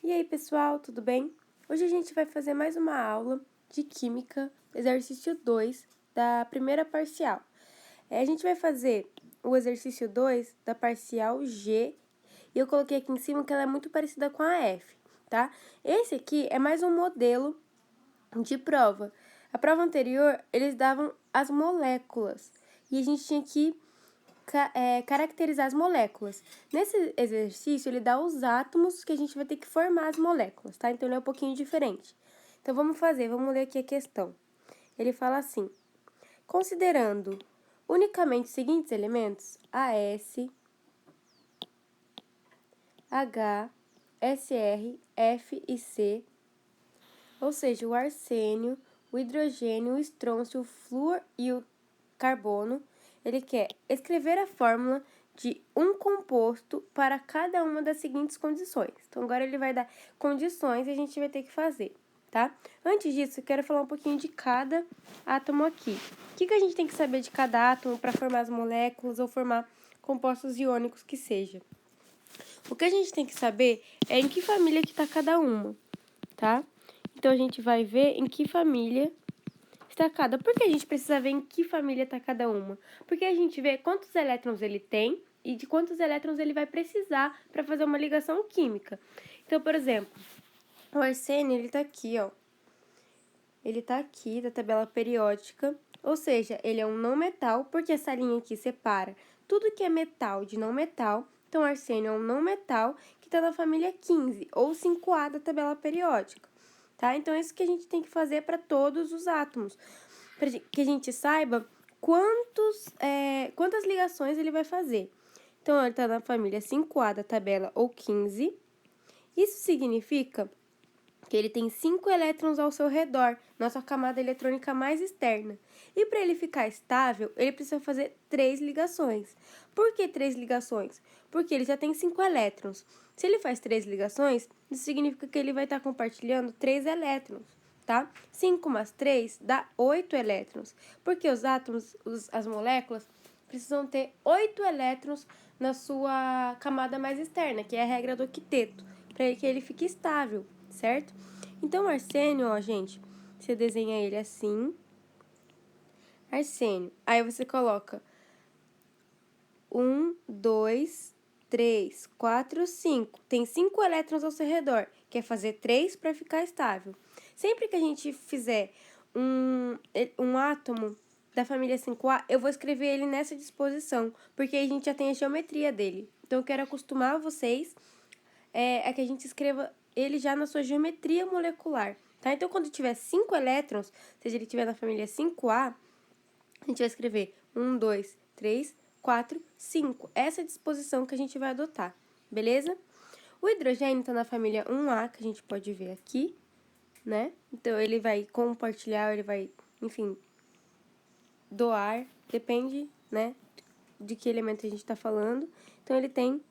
E aí, pessoal, tudo bem? Hoje a gente vai fazer mais uma aula de Química, exercício 2 da primeira parcial. A gente vai fazer o exercício 2 da parcial G, e eu coloquei aqui em cima que ela é muito parecida com a F, tá? Esse aqui é mais um modelo de prova. A prova anterior, eles davam as moléculas, e a gente tinha que caracterizar as moléculas. Nesse exercício, ele dá os átomos que a gente vai ter que formar as moléculas, tá? Então, ele é um pouquinho diferente. Então, vamos ler aqui a questão. Ele fala assim: considerando unicamente os seguintes elementos, AS, H, SR, F e C, ou seja, o arsênio, o hidrogênio, o estrôncio, o flúor e o carbono, ele quer escrever a fórmula de um composto para cada uma das seguintes condições. Então, agora ele vai dar condições e a gente vai ter que fazer, tá? Antes disso, eu quero falar um pouquinho de cada átomo aqui. O que a gente tem que saber de cada átomo para formar as moléculas ou formar compostos iônicos que seja? O que a gente tem que saber é em que família que está cada uma, tá? Então, a gente vai ver em que família está cada. Por que a gente precisa ver em que família está cada uma? Porque a gente vê quantos elétrons ele tem e de quantos elétrons ele vai precisar para fazer uma ligação química. Então, por exemplo, o arsênio, ele está aqui, ó. Ele está aqui da tabela periódica, ou seja, ele é um não metal, porque essa linha aqui separa tudo que é metal de não metal. Então, o arsênio é um não metal que está na família 15, ou 5A da tabela periódica, tá? Então, é isso que a gente tem que fazer para todos os átomos, para que a gente saiba quantas ligações ele vai fazer. Então, ele está na família 5A da tabela, ou 15. Isso significa que ele tem 5 elétrons ao seu redor, na sua camada eletrônica mais externa. E para ele ficar estável, ele precisa fazer 3 ligações. Por que 3 ligações? Porque ele já tem 5 elétrons. Se ele faz 3 ligações, isso significa que ele vai estar compartilhando 3 elétrons, tá? 5 mais 3 dá 8 elétrons, porque os átomos, as moléculas, precisam ter 8 elétrons na sua camada mais externa, que é a regra do octeto, para que ele fique estável, certo? Então, o arsênio, ó, gente, você desenha ele assim, arsênio. Aí você coloca 1, 2, 3, 4, 5. Tem 5 elétrons ao seu redor. Quer fazer 3 para ficar estável. Sempre que a gente fizer um átomo da família 5A, eu vou escrever ele nessa disposição, porque a gente já tem a geometria dele. Então, eu quero acostumar vocês a que a gente escreva ele já na sua geometria molecular, tá? Então, quando tiver 5 elétrons, seja ele estiver na família 5A, a gente vai escrever 1, 2, 3, 4, 5. Essa é a disposição que a gente vai adotar, beleza? O hidrogênio está na família 1A, que a gente pode ver aqui, né? Então, ele vai compartilhar, ele vai, enfim, doar, depende, né, de que elemento a gente está falando. Então, ele tem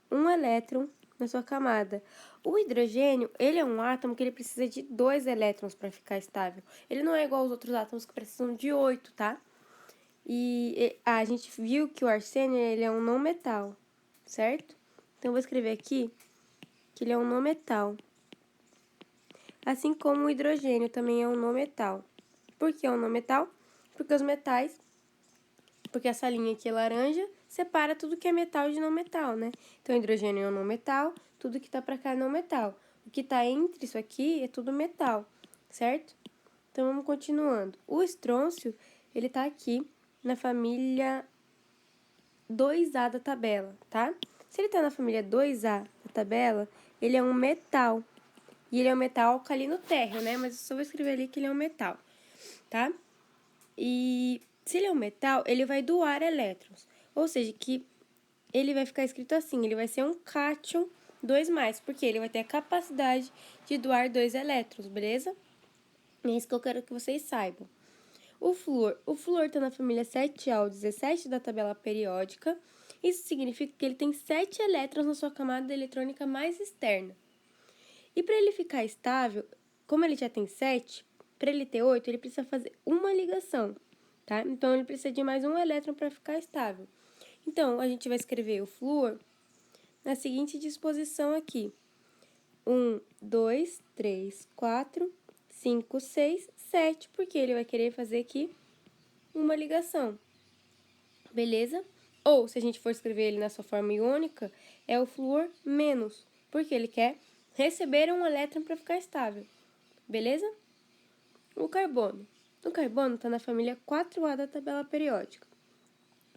um elétron na sua camada. O hidrogênio, ele é um átomo que ele precisa de 2 elétrons para ficar estável. Ele não é igual aos outros átomos que precisam de 8, tá? E a gente viu que o arsênio, ele é um não metal, certo? Então, eu vou escrever aqui que ele é um não metal. Assim como o hidrogênio também é um não metal. Por que é um não metal? Porque os metais, porque essa linha aqui é laranja, separa tudo que é metal de não metal, né? Então, hidrogênio é um não metal, tudo que tá pra cá é não metal. O que tá entre isso aqui é tudo metal, certo? Então, vamos continuando. O estrôncio, ele tá aqui na família 2A da tabela, tá? Se ele tá na família 2A da tabela, ele é um metal. E ele é um metal alcalino térreo, né? Mas eu só vou escrever ali que ele é um metal, tá? E se ele é um metal, ele vai doar elétrons. Ou seja, que ele vai ficar escrito assim, ele vai ser um cátion 2+, porque ele vai ter a capacidade de doar 2 elétrons, beleza? É isso que eu quero que vocês saibam. O flúor está na família 7A ao 17 da tabela periódica. Isso significa que ele tem 7 elétrons na sua camada eletrônica mais externa. E para ele ficar estável, como ele já tem 7, para ele ter 8, ele precisa fazer uma ligação, tá? Então, ele precisa de mais um elétron para ficar estável. Então, a gente vai escrever o flúor na seguinte disposição aqui. 1, 2, 3, 4, 5, 6, 7, porque ele vai querer fazer aqui uma ligação, beleza? Ou, se a gente for escrever ele na sua forma iônica, é o flúor menos, porque ele quer receber um elétron para ficar estável, beleza? O carbono. O carbono está na família 4A da tabela periódica.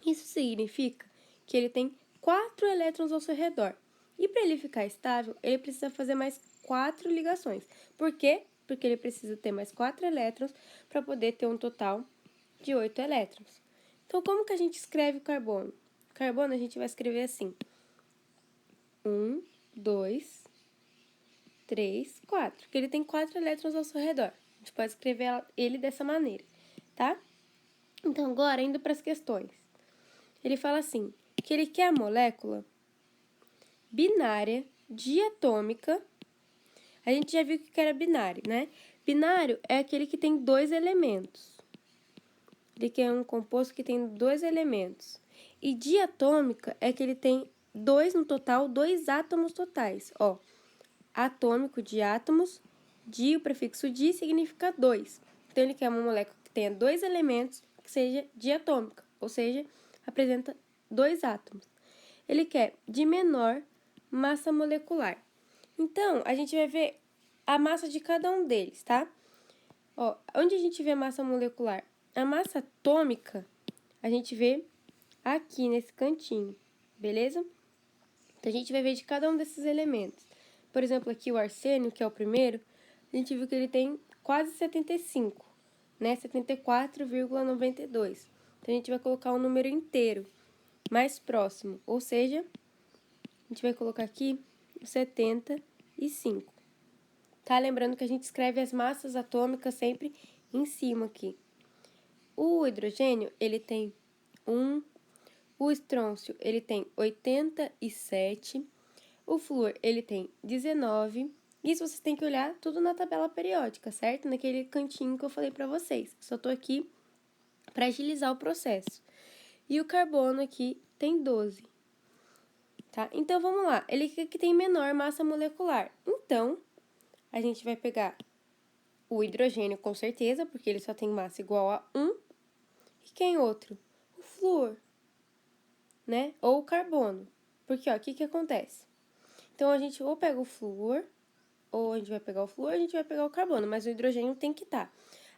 Isso significa que ele tem 4 elétrons ao seu redor. E para ele ficar estável, ele precisa fazer mais 4 ligações. Por quê? Porque ele precisa ter mais 4 elétrons para poder ter um total de 8 elétrons. Então, como que a gente escreve o carbono? O carbono a gente vai escrever assim: 1, 2, 3, 4. Porque ele tem 4 elétrons ao seu redor. A gente pode escrever ele dessa maneira, tá? Então, agora, indo para as questões. Ele fala assim, que ele quer a molécula binária, diatômica. A gente já viu que era binário, né? Binário é aquele que tem 2 elementos. Ele quer um composto que tem 2 elementos. E diatômica é que ele tem 2 no total, 2 átomos totais. Ó, atômico de átomos, di, o prefixo di significa 2. Então, ele quer uma molécula que tenha 2 elementos, que seja diatômica, ou seja, apresenta 2 átomos. Ele quer de menor massa molecular. Então, a gente vai ver a massa de cada um deles, tá? Ó, onde a gente vê a massa molecular? A massa atômica, a gente vê aqui nesse cantinho, beleza? Então, a gente vai ver de cada um desses elementos. Por exemplo, aqui o arsênio, que é o primeiro, a gente viu que ele tem quase 75, né? 74,92. Então, a gente vai colocar um número inteiro mais próximo, ou seja, a gente vai colocar aqui 75. Tá? Lembrando que a gente escreve as massas atômicas sempre em cima aqui. O hidrogênio, ele tem 1, o estrôncio, ele tem 87, o flúor, ele tem 19. Isso vocês têm que olhar tudo na tabela periódica, certo? Naquele cantinho que eu falei pra vocês. Só tô aqui para agilizar o processo. E o carbono aqui tem 12. Tá? Então, vamos lá. Ele quer que tem menor massa molecular. Então, a gente vai pegar o hidrogênio, com certeza, porque ele só tem massa igual a 1. E quem outro? O flúor, né? Ou o carbono. Porque, ó, o que que acontece? Então, a gente ou pega o flúor, ou a gente vai pegar o flúor, a gente vai pegar o carbono, mas o hidrogênio tem que estar.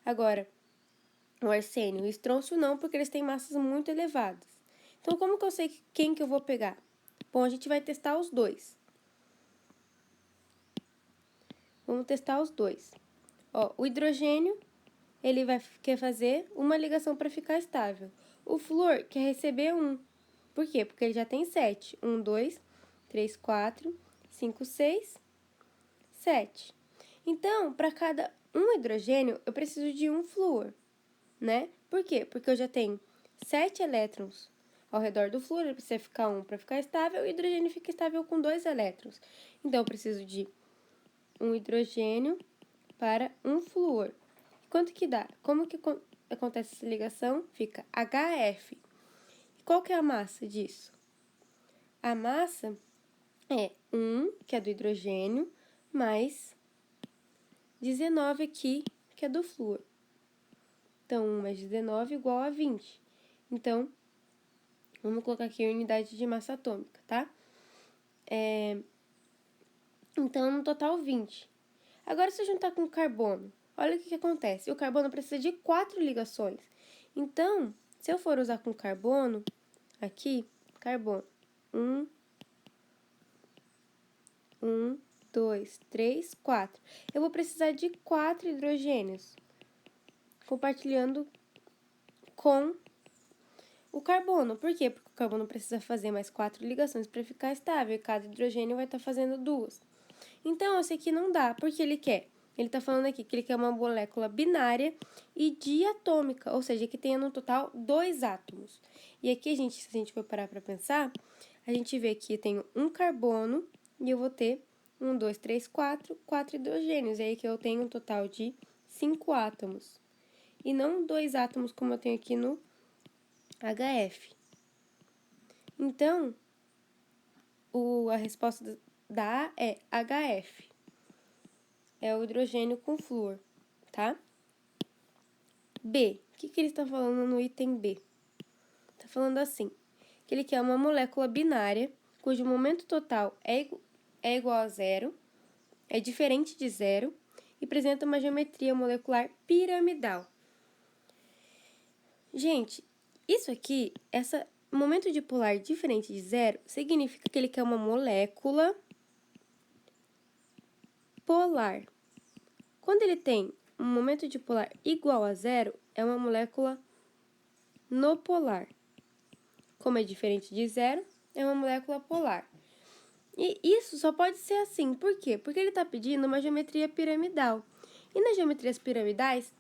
Agora, o arsênio e o estrôncio não, porque eles têm massas muito elevadas. Então, como que eu sei quem que eu vou pegar? Bom, a gente vai testar os dois. Vamos testar os dois. Ó, o hidrogênio, ele quer fazer uma ligação para ficar estável. O flúor quer receber 1. Por quê? Porque ele já tem 7. 1, 2, 3, 4, 5, 6, 7. Então, para cada um hidrogênio, eu preciso de um flúor, né? Por quê? Porque eu já tenho 7 elétrons ao redor do flúor, ele precisa ficar 1 para ficar estável, e o hidrogênio fica estável com 2 elétrons. Então, eu preciso de um hidrogênio para um flúor. Quanto que dá? Como que acontece essa ligação? Fica HF. E qual que é a massa disso? A massa é 1, que é do hidrogênio, mais 19 aqui, que é do flúor. Então, 1 mais 19 igual a 20. Então, vamos colocar aqui a unidade de massa atômica, tá? Então, no total, 20. Agora, se eu juntar com o carbono, olha o que acontece. O carbono precisa de 4 ligações. Então, se eu for usar com carbono, aqui, carbono, 1, 2, 3, 4. Eu vou precisar de 4 hidrogênios, compartilhando com o carbono. Por quê? Porque o carbono precisa fazer mais 4 ligações para ficar estável, e cada hidrogênio vai estar fazendo 2. Então, esse aqui não dá, porque ele quer. Ele está falando aqui que ele quer uma molécula binária e diatômica, ou seja, que tenha no total 2 átomos. E aqui, se a gente for parar para pensar, a gente vê que eu tenho um carbono e eu vou ter 1, 2, 3, 4 hidrogênios. E aí que eu tenho um total de 5 átomos. E não 2 átomos como eu tenho aqui no HF. Então, a resposta da A é HF. é o hidrogênio com flúor, tá? B, o que ele está falando no item B? Está falando assim, que ele quer uma molécula binária, cujo momento total é igual a zero, é diferente de zero, e apresenta uma geometria molecular piramidal. Gente, isso aqui, esse momento dipolar diferente de zero, significa que ele quer uma molécula polar. Quando ele tem um momento dipolar igual a zero, é uma molécula nopolar. Como é diferente de zero, é uma molécula polar. E isso só pode ser assim. Por quê? Porque ele está pedindo uma geometria piramidal. E nas geometrias piramidais,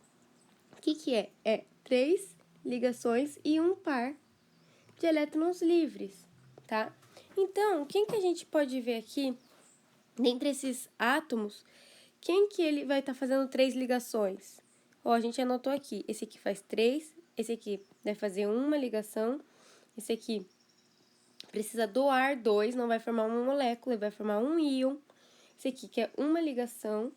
o que é? É 3 ligações e um par de elétrons livres, tá? Então, quem que a gente pode ver aqui, dentre esses átomos, quem que ele vai estar fazendo 3 ligações? Ó, a gente anotou aqui, esse aqui faz 3, esse aqui vai fazer uma ligação, esse aqui precisa doar 2, não vai formar uma molécula, vai formar um íon, esse aqui que é uma ligação,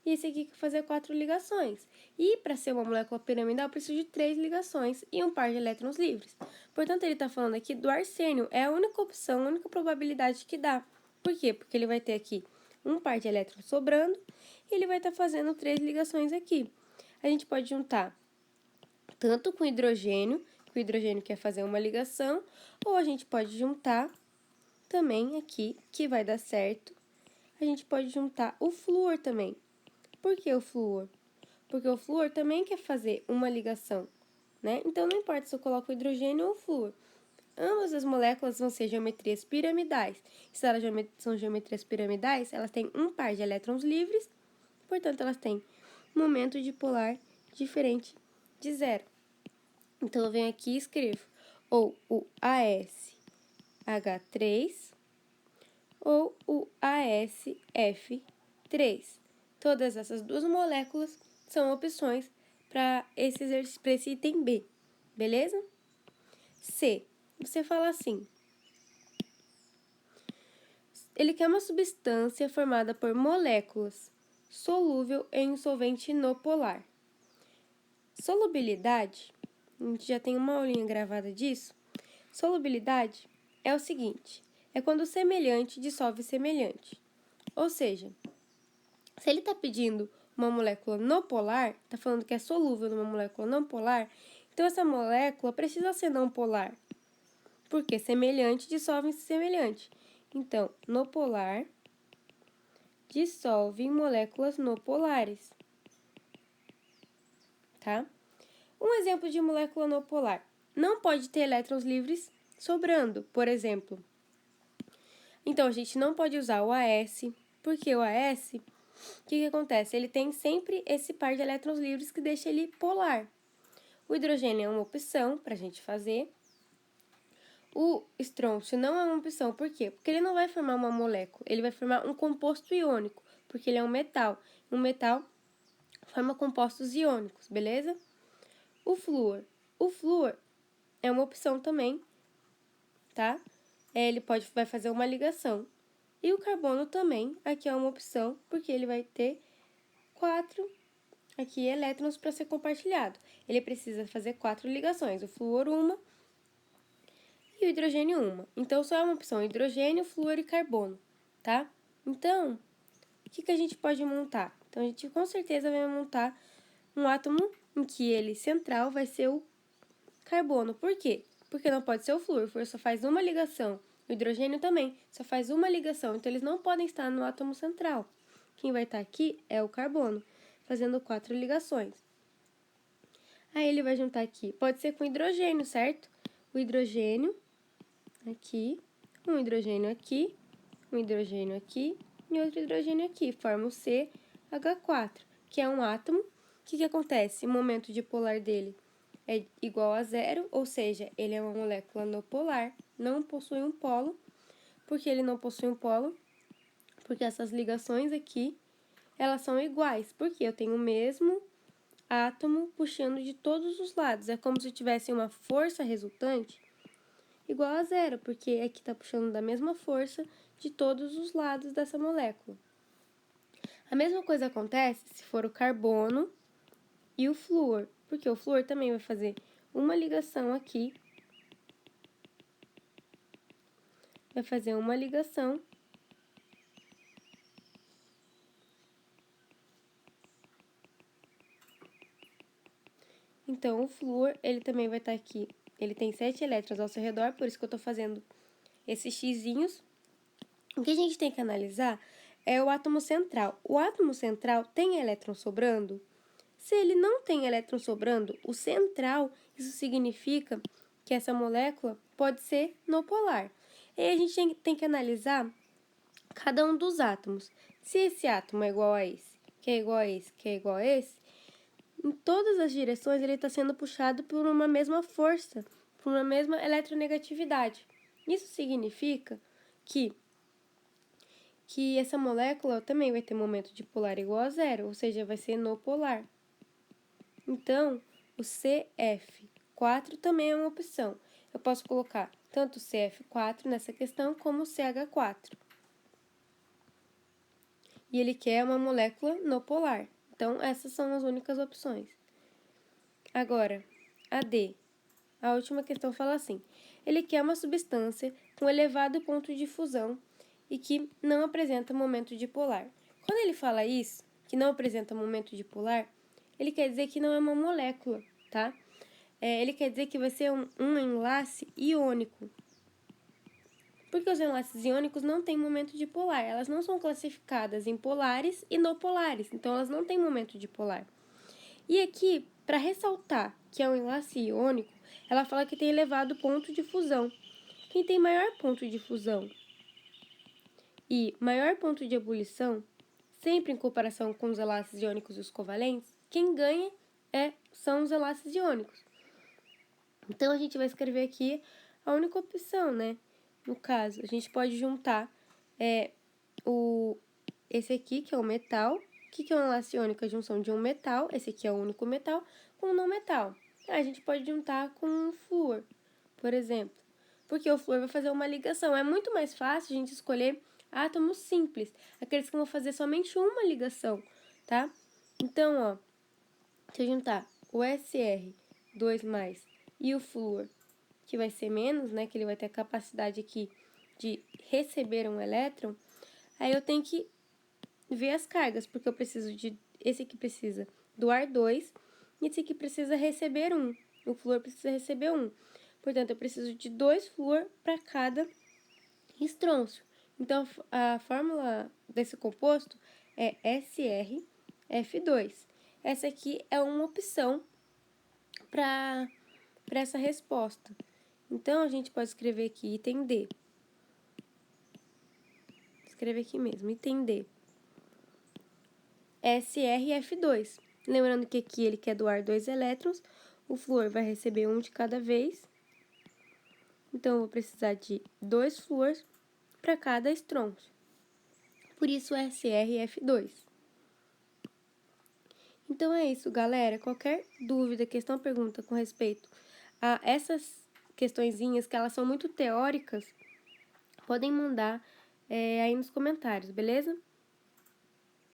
e esse aqui que vai fazer 4 ligações. E para ser uma molécula piramidal, eu preciso de 3 ligações e um par de elétrons livres. Portanto, ele está falando aqui do arsênio, é a única opção, a única probabilidade que dá. Por quê? Porque ele vai ter aqui um par de elétrons sobrando e ele vai estar fazendo 3 ligações aqui. A gente pode juntar tanto com hidrogênio, que o hidrogênio quer fazer uma ligação, ou a gente pode juntar também aqui, que vai dar certo, a gente pode juntar o flúor também. Por que o flúor? Porque o flúor também quer fazer uma ligação, né? Então, não importa se eu coloco hidrogênio ou flúor. Ambas as moléculas vão ser geometrias piramidais. Se elas são geometrias piramidais, elas têm um par de elétrons livres, portanto, elas têm momento dipolar diferente de zero. Então, eu venho aqui e escrevo ou o AsH3 ou o AsF3. Todas essas duas moléculas são opções para esse item B, beleza? C, você fala assim, ele quer uma substância formada por moléculas, solúvel em um solvente inopolar. Solubilidade, a gente já tem uma aulinha gravada disso. Solubilidade é o seguinte, é quando semelhante dissolve semelhante. Ou seja, se ele está pedindo uma molécula não polar, está falando que é solúvel numa molécula não polar, então essa molécula precisa ser não polar, porque semelhante dissolve em semelhante. Então, no polar dissolve em moléculas não polares, tá? Um exemplo de molécula não polar. Não pode ter elétrons livres sobrando, por exemplo. Então, a gente não pode usar o AS, porque o AS, o que acontece? Ele tem sempre esse par de elétrons livres que deixa ele polar. O hidrogênio é uma opção para a gente fazer. O estrôncio não é uma opção, por quê? Porque ele não vai formar uma molécula, ele vai formar um composto iônico, porque ele é um metal. Um metal forma compostos iônicos, beleza? O flúor. O flúor é uma opção também, tá? Ele vai fazer uma ligação. E o carbono também, aqui é uma opção, porque ele vai ter 4 aqui elétrons para ser compartilhado. Ele precisa fazer 4 ligações, o flúor uma e o hidrogênio uma. Então, só é uma opção hidrogênio, flúor e carbono, tá? Então, o que a gente pode montar? Então, a gente com certeza vai montar um átomo em que ele central vai ser o carbono. Por quê? Porque não pode ser o flúor só faz uma ligação. O hidrogênio também só faz uma ligação, então eles não podem estar no átomo central. Quem vai estar aqui é o carbono, fazendo 4 ligações. Aí ele vai juntar aqui, pode ser com hidrogênio, certo? O hidrogênio aqui, um hidrogênio aqui, um hidrogênio aqui e outro hidrogênio aqui, forma o CH4, que é um átomo. O que acontece? O momento dipolar dele é igual a zero, ou seja, ele é uma molécula não polar, não possui um polo. Por que ele não possui um polo? Porque essas ligações aqui, elas são iguais, porque eu tenho o mesmo átomo puxando de todos os lados. É como se tivesse uma força resultante igual a zero, porque aqui está puxando da mesma força de todos os lados dessa molécula. A mesma coisa acontece se for o carbono e o flúor, porque o flúor também vai fazer uma ligação aqui, vai fazer uma ligação então, o flúor, ele também vai estar aqui. Ele tem 7 elétrons ao seu redor, por isso que eu estou fazendo esses xizinhos. O que a gente tem que analisar é o átomo central. O átomo central tem elétron sobrando? Se ele não tem elétron sobrando, o central, isso significa que essa molécula pode ser no polar. E aí a gente tem que analisar cada um dos átomos. Se esse átomo é igual a esse, que é igual a esse, que é igual a esse, em todas as direções ele está sendo puxado por uma mesma força, por uma mesma eletronegatividade. Isso significa que essa molécula também vai ter momento de polar igual a zero, ou seja, vai ser no polar. Então, o CF4 também é uma opção. Eu posso colocar tanto o CF4 nessa questão como o CH4. E ele quer uma molécula no polar. Então, essas são as únicas opções. Agora, a D. A última questão fala assim: ele quer uma substância com elevado ponto de fusão e que não apresenta momento dipolar. Quando ele fala isso, que não apresenta momento dipolar, ele quer dizer que não é uma molécula, tá? Ele quer dizer que vai ser um enlace iônico. Porque os enlaces iônicos não têm momento dipolar, elas não são classificadas em polares e no polares, então elas não têm momento dipolar. E aqui, para ressaltar que é um enlace iônico, ela fala que tem elevado ponto de fusão. Quem tem maior ponto de fusão e maior ponto de ebulição, sempre em comparação com os enlaces iônicos e os covalentes, quem ganha são os enlaces iônicos. Então, a gente vai escrever aqui a única opção, né? No caso, a gente pode juntar esse aqui, que é o metal. O que é um enlace iônico? A junção de um metal, esse aqui é o único metal, com um não metal. A gente pode juntar com um flúor, por exemplo, porque o flúor vai fazer uma ligação. É muito mais fácil a gente escolher átomos simples, aqueles que vão fazer somente uma ligação, tá? Então, ó, se eu juntar o SR2+, e o flúor, que vai ser menos, né, que ele vai ter a capacidade aqui de receber um elétron, aí eu tenho que ver as cargas, porque eu preciso de... Esse aqui precisa doar 2, e esse aqui precisa receber 1. O flúor precisa receber 1. Portanto, eu preciso de 2 flúor para cada estrôncio. Então, a fórmula desse composto é SrF2. Essa aqui é uma opção para essa resposta. Então, a gente pode escrever aqui item D. Escrever aqui mesmo, item D. SrF2. Lembrando que aqui ele quer doar 2 elétrons, o flúor vai receber 1 de cada vez. Então, eu vou precisar de 2 flúores para cada estrôncio. Por isso, SrF2. Então, é isso, galera. Qualquer dúvida, questão, pergunta com respeito a essas questõezinhas, que elas são muito teóricas, podem mandar aí nos comentários, beleza?